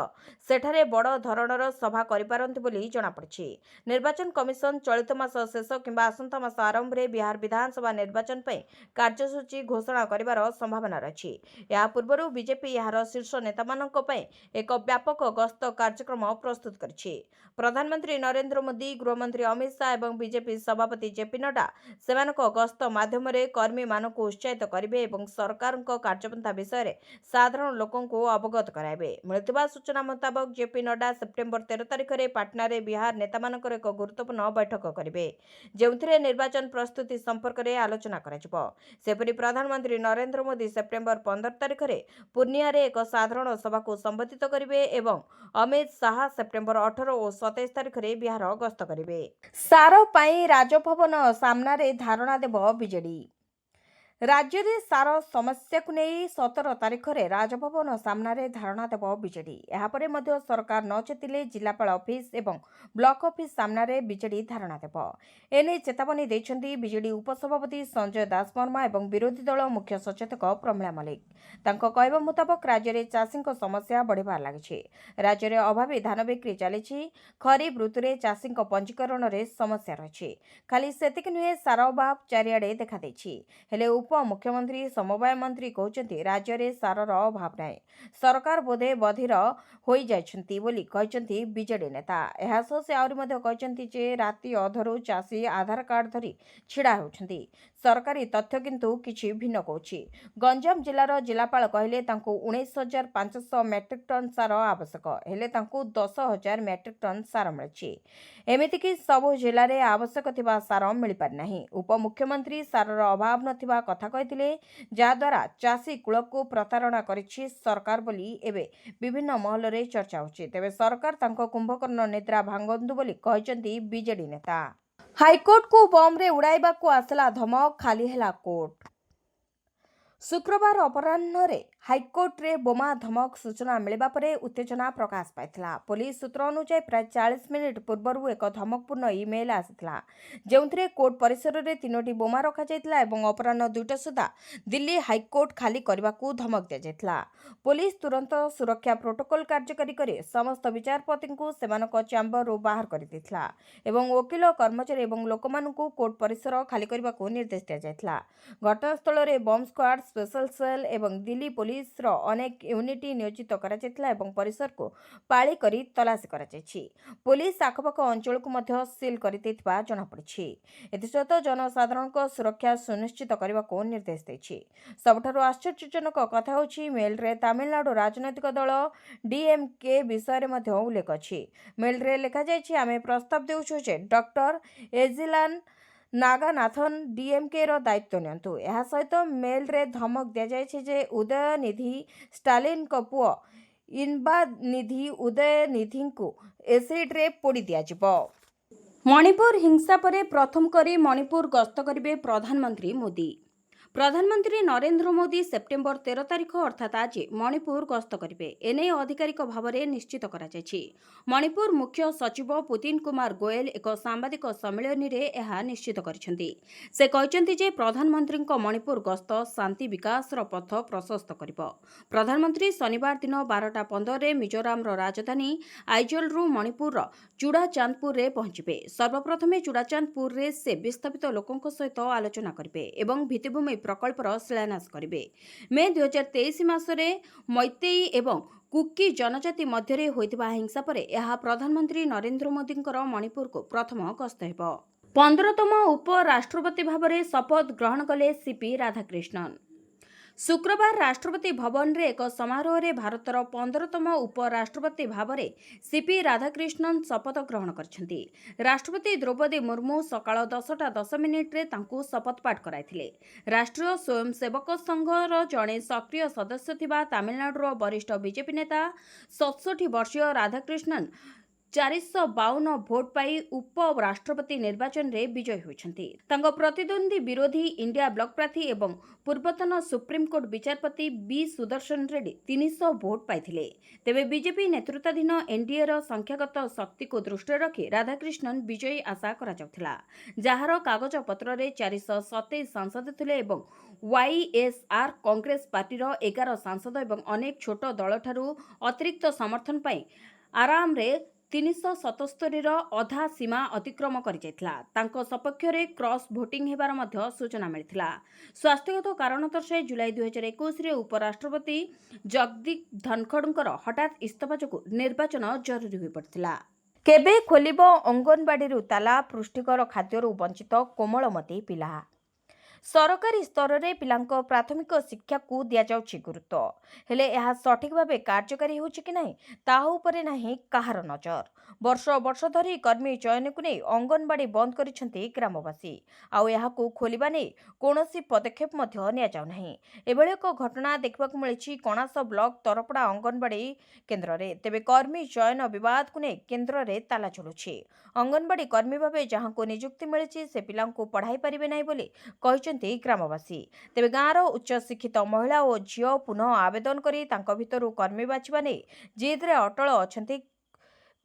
ସେଠାରେ ବଡ଼ ଧରଣର ସଭା କରିପାରନ୍ତି ବୋଲି ଜଣାପଡ଼ିଛି। ନିର୍ବାଚନ କମିଶନ ଚଳିତ ମାସ ଶେଷ କିମ୍ବା ଆସନ୍ତା ମାସ ଆରମ୍ଭରେ ବିହାର ବିଧାନସଭା ନିର୍ବାଚନ ପାଇଁ କାର୍ଯ୍ୟସୂଚୀ ଘୋଷଣା କରିବାର ସମ୍ଭାବନା ରହିଛି। ଏହା ପୂର୍ବରୁ ବିଜେପି ଏହାର ଶୀର୍ଷ ନେତାମାନଙ୍କ ପାଇଁ ଏକ ବ୍ୟାପକ ଗସ୍ତ କାର୍ଯ୍ୟକ୍ରମ ପ୍ରସ୍ତୁତ କରିଛି। ପ୍ରଧାନମନ୍ତ୍ରୀ ନରେନ୍ଦ୍ର ମୋଦି, ଗୃହମନ୍ତ୍ରୀ ଅମିତ ଶାହ ଏବଂ ବିଜେପି ସଭାପତି ଜେପି ନଡ୍ଡା ସେମାନଙ୍କ ଗସ୍ତ ମାଧ୍ୟମରେ କର୍ମୀମାନଙ୍କୁ ଉତ୍ସାହିତ କରିବେ ଏବଂ ସରକାରଙ୍କ କାର୍ଯ୍ୟପନ୍ଥା ବିଷୟରେ ସାଧାରଣ ଲୋକଙ୍କୁ ଅବଗତ କରାଇବେ। ମିଳିଥିବା ସୂଚନା ମୁତାବକ ଜେପି ନଡ୍ଡା ସେପ୍ଟେମ୍ବର 13 ତାରିଖରେ ପାଟନାରେ ବିହାର ନେତାମାନଙ୍କର ଏକ ଗୁରୁତ୍ୱପୂର୍ଣ୍ଣ ବୈଠକ କରିବେ, ଯେଉଁଥିରେ ନିର୍ବାଚନ ପ୍ରସ୍ତୁତି ସମ୍ପର୍କରେ ଆଲୋଚନା କରାଯିବ। ସେପରି ପ୍ରଧାନମନ୍ତ୍ରୀ ନରେନ୍ଦ୍ର ମୋଦି ସେପ୍ଟେମ୍ବର 15 ତାରିଖରେ ପୂର୍ଣ୍ଣିଆରେ ଏକ ସାଧାରଣ ସଭାକୁ ସମ୍ବୋଧିତ କରିବେ ଏବଂ ଅମିତ ଶାହ ସେପ୍ଟେମ୍ବର 18 ଓ 27 ତାରିଖରେ ବିହାର ଗସ୍ତ କରିବେ। ସାର ପାଇଁ ରାଜଭବନ ସାମ୍ନାରେ ଧାରଣା ଦେବ ବିଜେଡି। ରାଜ୍ୟରେ ସାର ସମସ୍ୟାକୁ ନେଇ 17 ତାରିଖରେ ରାଜଭବନ ସାମ୍ନାରେ ଧାରଣା ଦେବ ବିଜେଡି। ଏହାପରେ ମଧ୍ୟ ସରକାର ନ ଚେତିଲେ ଜିଲ୍ଲାପାଳ ଅଫିସ ଏବଂ ବ୍ଲକ ଅଫିସ ସାମ୍ନାରେ ବିଜେଡି ଧାରଣା ଦେବ। ଏନେଇ ଚେତାବନୀ ଦେଇଛନ୍ତି ବିଜେଡି ଉପସଭାପତି ସଞ୍ଜୟ ଦାସବର୍ମା ଏବଂ ବିରୋଧୀ ଦଳ ମୁଖ୍ୟ ସଚେତକ ପ୍ରମିଳା ମଲ୍ଲିକ। ତାଙ୍କ କହିବା ମୁତାବକ ରାଜ୍ୟରେ ଚାଷୀଙ୍କ ସମସ୍ୟା ବଢ଼ିବାରେ ଲାଗିଛି। ରାଜ୍ୟରେ ଅଭାବୀ ଧାନ ବିକ୍ରି ଚାଲିଛି। ଖରିଫ ଋତୁରେ ଚାଷୀଙ୍କ ପଞ୍ଜୀକରଣରେ ସମସ୍ୟା ରହିଛି। ଖାଲି ସେତିକି ନୁହେଁ, ସାର ଅଭାବ ଚାରିଆଡ଼େ ଦେଖାଦେଇଛି। ହେଲେ ଉପମୁଖ୍ୟମନ୍ତ୍ରୀ ସମବାୟ ମନ୍ତ୍ରୀ କହୁଛନ୍ତି ରାଜ୍ୟରେ ସାରର ଅଭାବ ନାହିଁ। ସରକାର ବୋଧେ ବଧିର ହୋଇଯାଇଛନ୍ତି ବୋଲି କହିଛନ୍ତି ବିଜେଡି ନେତା। ଏହାସହ ସେ ଆହୁରି ମଧ୍ୟ କହିଛନ୍ତି ଯେ ରାତି ଅଧରୁ ଚାଷୀ ଆଧାର କାର୍ଡ ଧରି ଛିଡ଼ା ହେଉଛନ୍ତି। ସରକାରୀ ତଥ୍ୟ କିନ୍ତୁ କିଛି ଭିନ୍ନ କହୁଛି। ଗଞ୍ଜାମ ଜିଲ୍ଲାର ଜିଲ୍ଲାପାଳ କହିଲେ ତାଙ୍କୁ 19,500 ମେଟ୍ରିକ ଟନ୍ ସାର ଆବଶ୍ୟକ, ହେଲେ ତାଙ୍କୁ 10,000 ମେଟ୍ରିକ ଟନ୍ ସାର ମିଳିଛି। ଏମିତିକି ସବୁ ଜିଲ୍ଲାରେ ଆବଶ୍ୟକ ଥିବା ସାର ମିଳିପାରିନାହିଁ। ଉପମୁଖ୍ୟମନ୍ତ୍ରୀ ସାରର ଅଭାବ ନଥିବା କଥା କହିଥିଲେ, ଯାହାଦ୍ୱାରା ଚାଷୀ କୂଳକୁ ପ୍ରତାରଣା କରିଛି ସରକାର ବୋଲି ଏବେ ବିଭିନ୍ନ ମହଲରେ ଚର୍ଚ୍ଚା ହେଉଛି। ତେବେ ସରକାର ତାଙ୍କ କୁମ୍ଭକର୍ଣ୍ଣ ନିଦ୍ରା ଭାଙ୍ଗନ୍ତୁ ବୋଲି କହିଛନ୍ତି ବିଜେଡି ନେତା। ହାଇକୋର୍ଟକୁ ବମ୍ବରେ ଉଡ଼ାଇବାକୁ ଆସିଲା ଧମକ, ଖାଲି ହେଲା କୋର୍ଟ। ଶୁକ୍ରବାର ଅପରାହ୍ନରେ ହାଇକୋର୍ଟରେ ବୋମା ଧମକ ସୂଚନା ମିଳିବା ପରେ ଉତ୍ତେଜନା ପ୍ରକାଶ ପାଇଥିଲା। ପୁଲିସ ସୂତ୍ର ଅନୁଯାୟୀ ପ୍ରାୟ 40 ମିନିଟ୍ ପୂର୍ବରୁ ଏକ ଧମକପୂର୍ଣ୍ଣ ଇମେଲ୍ ଆସିଥିଲା, ଯେଉଁଥିରେ କୋର୍ଟ ପରିସରରେ 3ଟି ବୋମା ରଖାଯାଇଥିଲା ଏବଂ ଅପରାହ୍ନ 2ଟା ସୁଦ୍ଧା ଦିଲ୍ଲୀ ହାଇକୋର୍ଟ ଖାଲି କରିବାକୁ ଧମକ ଦିଆଯାଇଥିଲା। ପୁଲିସ ତୁରନ୍ତ ସୁରକ୍ଷା ପ୍ରୋଟୋକଲ କାର୍ଯ୍ୟକାରୀ କରି ସମସ୍ତ ବିଚାରପତିଙ୍କୁ ସେମାନଙ୍କ ଚ୍ୟାମ୍ବରରୁ ବାହାର କରିଦେଇଥିଲା ଏବଂ ଓକିଲ, କର୍ମଚାରୀ ଏବଂ ଲୋକମାନଙ୍କୁ କୋର୍ଟ ପରିସର ଖାଲି କରିବାକୁ ନିର୍ଦ୍ଦେଶ ଦିଆଯାଇଥିଲା। ଘଟଣାସ୍ଥଳରେ ବମ୍ ସ୍କ୍ୱାଡ୍, ସ୍ପେଶାଲ ସେଲ୍ ଏବଂ ଦିଲ୍ଲୀ ପୁଲିସର ଅନେକ ୟୁନିଟ୍ ନିୟୋଜିତ କରାଯାଇଥିଲା ଏବଂ ପରିସରକୁ ପାଳି କରି ତଲାସି କରାଯାଇଛି। ପୁଲିସ ଆଖପାଖ ଅଞ୍ଚଳକୁ ମଧ୍ୟ ସିଲ୍ କରିଦେଇଥିବା ଜଣାପଡ଼ିଛି। ଏଥିସହିତ ଜନସାଧାରଣଙ୍କ ସୁରକ୍ଷା ସୁନିଶ୍ଚିତ କରିବାକୁ ନିର୍ଦ୍ଦେଶ ଦେଇଛି। ସବୁଠାରୁ ଆଶ୍ଚର୍ଯ୍ୟଜନକ କଥା ହେଉଛି, ମେଲ୍ରେ ତାମିଲନାଡୁ ରାଜନୈତିକ ଦଳ ଡିଏମ୍କେ ବିଷୟରେ ମଧ୍ୟ ଉଲ୍ଲେଖ ଅଛି। ମେଲ୍ରେ ଲେଖାଯାଇଛି, ଆମେ ପ୍ରସ୍ତାବ ଦେଉଛୁ ଯେ ଡକ୍ଟର ଏଜିଲାନ୍ ନାଗାନାଥନ ଡିଏମ୍କେର ଦାୟିତ୍ୱ ନିଅନ୍ତୁ। ଏହା ସହିତ ମେଲ୍ରେ ଧମକ ଦିଆଯାଇଛି ଯେ ଉଦୟନିଧି ଷ୍ଟାଲିନ୍ଙ୍କ ପୁଅ ଇନ୍ବାନିଧି ଉଦୟନିଧିଙ୍କୁ ଏସିଡ୍ରେ ପୋଡ଼ି ଦିଆଯିବ। ମଣିପୁର ହିଂସା ପରେ ପ୍ରଥମ କରି ମଣିପୁର ଗସ୍ତ କରିବେ ପ୍ରଧାନମନ୍ତ୍ରୀ ମୋଦି। ପ୍ରଧାନମନ୍ତ୍ରୀ ନରେନ୍ଦ୍ର ମୋଦି ସେପ୍ଟେମ୍ବର 13 ତାରିଖ ଅର୍ଥାତ୍ ଆଜି ମଣିପୁର ଗସ୍ତ କରିବେ। ଏନେଇ ଆଧିକାରିକ ଭାବରେ ନିଶ୍ଚିତ କରାଯାଇଛି। ମଣିପୁର ମୁଖ୍ୟ ସଚିବ ପୁତିନ କୁମାର ଗୋଏଲ ଏକ ସାମ୍ବାଦିକ ସମ୍ମିଳନୀରେ ଏହା ନିଶ୍ଚିତ କରିଛନ୍ତି। ସେ କହିଛନ୍ତି ଯେ ପ୍ରଧାନମନ୍ତ୍ରୀଙ୍କ ମଣିପୁର ଗସ୍ତ ଶାନ୍ତି ବିକାଶର ପଥ ପ୍ରଶସ୍ତ କରିବ। ପ୍ରଧାନମନ୍ତ୍ରୀ ଶନିବାର ଦିନ 12:15ରେ ମିଜୋରାମର ରାଜଧାନୀ ଆଇଜଲରୁ ମଣିପୁରର ଚୁଡାଚାନ୍ଦପୁରରେ ପହଞ୍ଚିବେ। ସର୍ବପ୍ରଥମେ ଚୁଡାଚାନ୍ଦପୁରରେ ସେ ବିସ୍ଥାପିତ ଲୋକଙ୍କ ସହିତ ଆଲୋଚନା କରିବେ ଏବଂ ଭିତ୍ତିଭୂମି ପ୍ରକଳ୍ପର ଶିଳାନ୍ୟାସ କରିବେ। ମେ 2023 ମାସରେ ମୈତେଇ ଏବଂ କୁକି ଜନଜାତି ମଧ୍ୟରେ ହୋଇଥିବା ହିଂସା ପରେ ଏହା ପ୍ରଧାନମନ୍ତ୍ରୀ ନରେନ୍ଦ୍ର ମୋଦିଙ୍କର ମଣିପୁରକୁ ପ୍ରଥମ ଗସ୍ତ ହେବ। 15ତମ ଉପରାଷ୍ଟ୍ରପତି ଭାବରେ ଶପଥ ଗ୍ରହଣ କଲେ ସିପି ରାଧାକ୍ରିଷ୍ଣନ। ଶୁକ୍ରବାର ରାଷ୍ଟ୍ରପତି ଭବନରେ ଏକ ସମାରୋହରେ ଭାରତର 15ତମ ଉପରାଷ୍ଟ୍ରପତି ଭାବରେ ସିପି ରାଧାକ୍ରିଷ୍ଣନ ଶପଥ ଗ୍ରହଣ କରିଛନ୍ତି। ରାଷ୍ଟ୍ରପତି ଦ୍ରୌପଦୀ ମୁର୍ମୁ ସକାଳ 10:10ରେ ତାଙ୍କୁ ଶପଥ ପାଠ କରାଇଥିଲେ। ରାଷ୍ଟ୍ରୀୟ ସ୍ୱୟଂସେବକ ସଂଘର ଜଣେ ସକ୍ରିୟ ସଦସ୍ୟ ଥିବା ତାମିଲନାଡୁର ବରିଷ୍ଠ ବିଜେପି ନେତା 67 ବର୍ଷୀୟ ରାଧାକ୍ରିଷ୍ଣନ 452 ଭୋଟ ପାଇ ଉପରାଷ୍ଟ୍ରପତି ନିର୍ବାଚନରେ ବିଜୟୀ ହୋଇଛନ୍ତି। ତାଙ୍କ ପ୍ରତିଦ୍ୱନ୍ଦ୍ୱୀ ବିରୋଧୀ ଇଣ୍ଡିଆ ବ୍ଲକ ପ୍ରାର୍ଥୀ ଏବଂ ପୂର୍ବତନ ସୁପ୍ରିମକୋର୍ଟ ବିଚାରପତି ବି ସୁଦର୍ଶନ ରେଡ୍ଡି 300 ଭୋଟ ପାଇଥିଲେ। ତେବେ ବିଜେପି ନେତୃତ୍ୱାଧୀନ ଏନ୍ଡିଏର ସଂଖ୍ୟାଗତ ଶକ୍ତିକୁ ଦୃଷ୍ଟିରେ ରଖି ରାଧାକ୍ରିଷ୍ଣନ ବିଜୟୀ ଆଶା କରାଯାଉଥିଲା, ଯାହାର କାଗଜପତ୍ରରେ 427 ସାଂସଦ ଥିଲେ ଏବଂ ୱାଇଏସ୍ଆର୍ କଂଗ୍ରେସ ପାର୍ଟିର 11 ସାଂସଦ ଏବଂ ଅନେକ ଛୋଟ ଦଳଠାରୁ ଅତିରିକ୍ତ ସମର୍ଥନ ପାଇଁ ଆରାମରେ 377 ଅଧା ସୀମା ଅତିକ୍ରମ କରିଯାଇଥିଲା। ତାଙ୍କ ସପକ୍ଷରେ କ୍ରସ୍ ଭୋଟିଂ ହେବାର ମଧ୍ୟ ସୂଚନା ମିଳିଥିଲା। ସ୍ୱାସ୍ଥ୍ୟଗତ କାରଣ ଦର୍ଶାଇ ଜୁଲାଇ 2021ରେ ଉପରାଷ୍ଟ୍ରପତି ଜଗଦୀପ ଧନଖଡ଼ଙ୍କର ହଠାତ୍ ଇସ୍ତଫା ଯୋଗୁଁ ନିର୍ବାଚନ ଜରୁରୀ ହୋଇପଡ଼ିଥିଲା। କେବେ ଖୋଲିବ ଅଙ୍ଗନବାଡ଼ିରୁ ତାଲା? ପୁଷ୍ଟିକର ଖାଦ୍ୟରୁ ବଞ୍ଚିତ କୋମଳମତି ପିଲା। ସରକାରୀ ସ୍ତରରେ ପିଲାଙ୍କ ପ୍ରାଥମିକ ଶିକ୍ଷାକୁ ଦିଆଯାଉଛି ଗୁରୁତ୍ୱ, ହେଲେ ଏହା ସଠିକ୍ ଭାବେ କାର୍ଯ୍ୟକାରୀ ହେଉଛି କି ନାହିଁ ତାହା ଉପରେ ନାହିଁ କାହାର ନଜର। ବର୍ଷ ବର୍ଷ ଧରି କର୍ମୀ ଚୟନକୁ ନେଇ ଅଙ୍ଗନବାଡ଼ି ବନ୍ଦ କରିଛନ୍ତି ଗ୍ରାମବାସୀ, ଆଉ ଏହାକୁ ଖୋଲିବା ନେଇ କୌଣସି ପଦକ୍ଷେପ ମଧ୍ୟ ନିଆଯାଉନାହିଁ। ଏଭଳି ଏକ ଘଟଣା ଦେଖିବାକୁ ମିଳିଛି କଣାସ ବ୍ଲକ ତରପଡ଼ା ଅଙ୍ଗନବାଡ଼ି କେନ୍ଦ୍ରରେ। ତେବେ କର୍ମୀ ଚୟନ ବିବାଦକୁ ନେଇ କେନ୍ଦ୍ରରେ ତାଲା ଝୁଲୁଛି। ଅଙ୍ଗନବାଡ଼ି କର୍ମୀ ଭାବେ ଯାହାଙ୍କୁ ନିଯୁକ୍ତି ମିଳିଛି ସେ ପିଲାଙ୍କୁ ପଢ଼ାଇ ପାରିବେ ନାହିଁ ବୋଲି କହିଛନ୍ତି ଗ୍ରାମବାସୀ। ତେବେ ଗାଁର ଉଚ୍ଚଶିକ୍ଷିତ ମହିଳା ଓ ଝିଅ ପୁନଃ ଆବେଦନ କରି ତାଙ୍କ ଭିତରୁ କର୍ମୀ ବାଛିବା ନେଇ ଜିଦ୍ରେ ଅଟଳ ଅଛନ୍ତି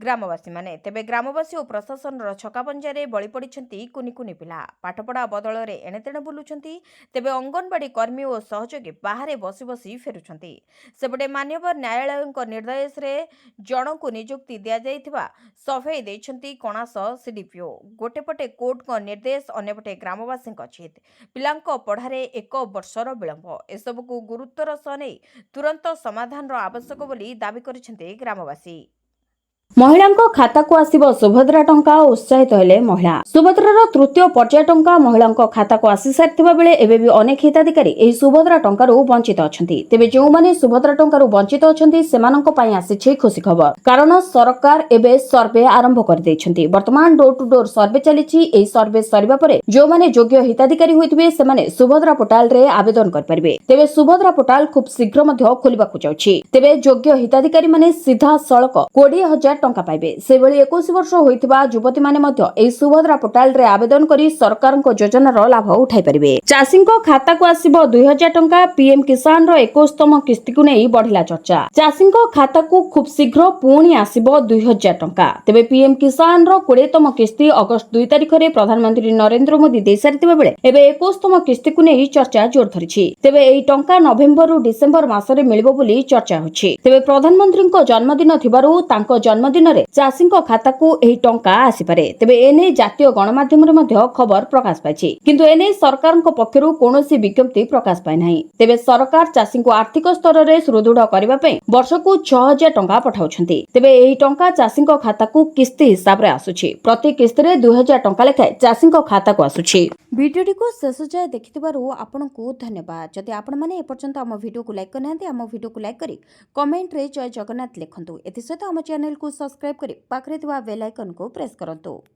ଗ୍ରାମବାସୀମାନେ। ତେବେ ଗ୍ରାମବାସୀ ଓ ପ୍ରଶାସନର ଛକାପଞ୍ଝାରେ ବଳି ପଡ଼ିଛନ୍ତି କୁନି କୁନି ପିଲା। ପାଠପଢ଼ା ବଦଳରେ ଏଣେତେଣେ ବୁଲୁଛନ୍ତି। ତେବେ ଅଙ୍ଗନବାଡ଼ି କର୍ମୀ ଓ ସହଯୋଗୀ ବାହାରେ ବସି ବସି ଫେରୁଛନ୍ତି। ସେପଟେ ମାନ୍ୟବର ନ୍ୟାୟାଳୟଙ୍କ ନିର୍ଦ୍ଦେଶରେ ଜଣଙ୍କୁ ନିଯୁକ୍ତି ଦିଆଯାଇଥିବା ସଫେଇ ଦେଇଛନ୍ତି କଣାସ ସିଡିପିଓ। ଗୋଟେପଟେ କୋର୍ଟଙ୍କ ନିର୍ଦ୍ଦେଶ, ଅନ୍ୟପଟେ ଗ୍ରାମବାସୀଙ୍କ ଜିଦ୍। ପିଲାଙ୍କ ପଢ଼ାରେ 1 ବର୍ଷର ବିଳମ୍ବ। ଏସବୁକୁ ଗୁରୁତ୍ୱର ସହ ନେଇ ତୁରନ୍ତ ସମାଧାନର ଆବଶ୍ୟକ ବୋଲି ଦାବି କରିଛନ୍ତି ଗ୍ରାମବାସୀ। ମହିଳାଙ୍କ ଖାତାକୁ ଆସିବ ସୁଭଦ୍ରା ଟଙ୍କା, ଉତ୍ସାହିତ ହେଲେ ମହିଳା। ସୁଭଦ୍ରାର ତୃତୀୟ ପର୍ଯ୍ୟାୟ ଟଙ୍କା ମହିଳାଙ୍କ ଖାତାକୁ ଆସି ସାରିଥିବା ବେଳେ ଏବେ ବି ଅନେକ ହିତାଧିକାରୀ ଏହି ସୁଭଦ୍ରା ଟଙ୍କାରୁ ବଞ୍ଚିତ ଅଛନ୍ତି। ତେବେ ଯେଉଁମାନେ ସୁଭଦ୍ରା ଟଙ୍କାରୁ ବଞ୍ଚିତ ଅଛନ୍ତି ସେମାନଙ୍କ ପାଇଁ ଆସିଛି ଖୁସି ଖବର, କାରଣ ସରକାର ଏବେ ସର୍ଭେ ଆରମ୍ଭ କରିଦେଇଛନ୍ତି। ବର୍ତ୍ତମାନ ଡୋର ଟୁ ଡୋର ସର୍ଭେ ଚାଲିଛି। ଏହି ସର୍ଭେ ସରିବା ପରେ ଯେଉଁମାନେ ଯୋଗ୍ୟ ହିତାଧିକାରୀ ହୋଇଥିବେ ସେମାନେ ସୁଭଦ୍ରା ପୋର୍ଟାଲରେ ଆବେଦନ କରିପାରିବେ। ତେବେ ସୁଭଦ୍ରା ପୋର୍ଟାଲ ଖୁବ୍ ଶୀଘ୍ର ମଧ୍ୟ ଖୋଲିବାକୁ ଯାଉଛି। ତେବେ ଯୋଗ୍ୟ ହିତାଧିକାରୀମାନେ ସିଧାସଳଖ 20,000 ଟଙ୍କା ପାଇବେ। ସେଭଳି 21 ବର୍ଷ ହୋଇଥିବା ଯୁବତୀମାନେ ମଧ୍ୟ ଏହି ସୁଭଦ୍ରା ପୋର୍ଟାଲରେ ଆବେଦନ କରି ସରକାରଙ୍କ ଯୋଜନାର ଲାଭ ଉଠାଇ ପାରିବେ। ଚାଷୀଙ୍କ ଖାତାକୁ ଆସିବ 2,000 ଟଙ୍କା। ପିଏମ୍ କିଷାନର 21ତମ କିସ୍ତିକୁ ନେଇ ବଢିଲା ଚର୍ଚ୍ଚା। ଚାଷୀଙ୍କ ଖାତାକୁ ଖୁବ୍ ଶୀଘ୍ର ପୁଣି ଆସିବ 2,000 ଟଙ୍କା। ତେବେ ପିଏମ୍ କିଷାନର 20ତମ କିସ୍ତି ଅଗଷ୍ଟ 2 ତାରିଖରେ ପ୍ରଧାନମନ୍ତ୍ରୀ ନରେନ୍ଦ୍ର ମୋଦି ଦେଇସାରିଥିବା ବେଳେ ଏବେ 21ତମ କିସ୍ତିକୁ ନେଇ ଚର୍ଚ୍ଚା ଜୋର ଧରିଛି। ତେବେ ଏହି ଟଙ୍କା ନଭେମ୍ବରରୁ ଡିସେମ୍ବର ମାସରେ ମିଳିବ ବୋଲି ଚର୍ଚ୍ଚା ହେଉଛି। ତେବେ ପ୍ରଧାନମନ୍ତ୍ରୀଙ୍କ ଜନ୍ମଦିନ ଥିବାରୁ ତାଙ୍କ ଜନ୍ମଦିନରେ ଚାଷୀଙ୍କ ଖାତାକୁ ଏହି ଟଙ୍କା ଆସିପାରେ। ତେବେ ଏନେଇ ଜାତୀୟ ଗଣମାଧ୍ୟମରେ ମଧ୍ୟ ଖବର ପ୍ରକାଶ ପାଇଛି, କିନ୍ତୁ ଏନେଇ ସରକାରଙ୍କ ପକ୍ଷରୁ କୌଣସି ବିଜ୍ଞପ୍ତି ପ୍ରକାଶ ପାଇନାହିଁ। ତେବେ ସରକାର ଚାଷୀଙ୍କୁ ଆର୍ଥିକ ସ୍ତରରେ ସୁଦୃଢ଼ କରିବା ପାଇଁ ବର୍ଷକୁ 6,000 ଟଙ୍କା ପଠାଉଛନ୍ତି। ତେବେ ଏହି ଟଙ୍କା ଚାଷୀଙ୍କ ଖାତାକୁ କିସ୍ତି ହିସାବରେ ଆସୁଛି। ପ୍ରତି କିସ୍ତିରେ 2,000 ଟଙ୍କା ଲେଖାଏଁ ଚାଷୀଙ୍କ ଖାତାକୁ ଆସୁଛି। ଭିଡ଼ିଓଟିକୁ ଶେଷ ଯାଏ ଦେଖିଥିବାରୁ ଆପଣଙ୍କୁ ଧନ୍ୟବାଦ। ଯଦି ଆପଣମାନେ ଏପର୍ଯ୍ୟନ୍ତ ଆମ ଭିଡ଼ିଓକୁ ଲାଇକ୍ କରିନାହାନ୍ତି, ଆମ ଭିଡ଼ିଓକୁ ଲାଇକ୍ କରି କମେଣ୍ଟରେ ଜୟ ଜଗନ୍ନାଥ ଲେଖନ୍ତୁ। ଏଥିସହିତ ଆମ ଚ୍ୟାନେଲକୁ ସବସ୍କ୍ରାଇବ୍ କରି ପାଖରେ ଥିବା ବେଲ୍ ଆଇକନକୁ ପ୍ରେସ୍ କରନ୍ତୁ।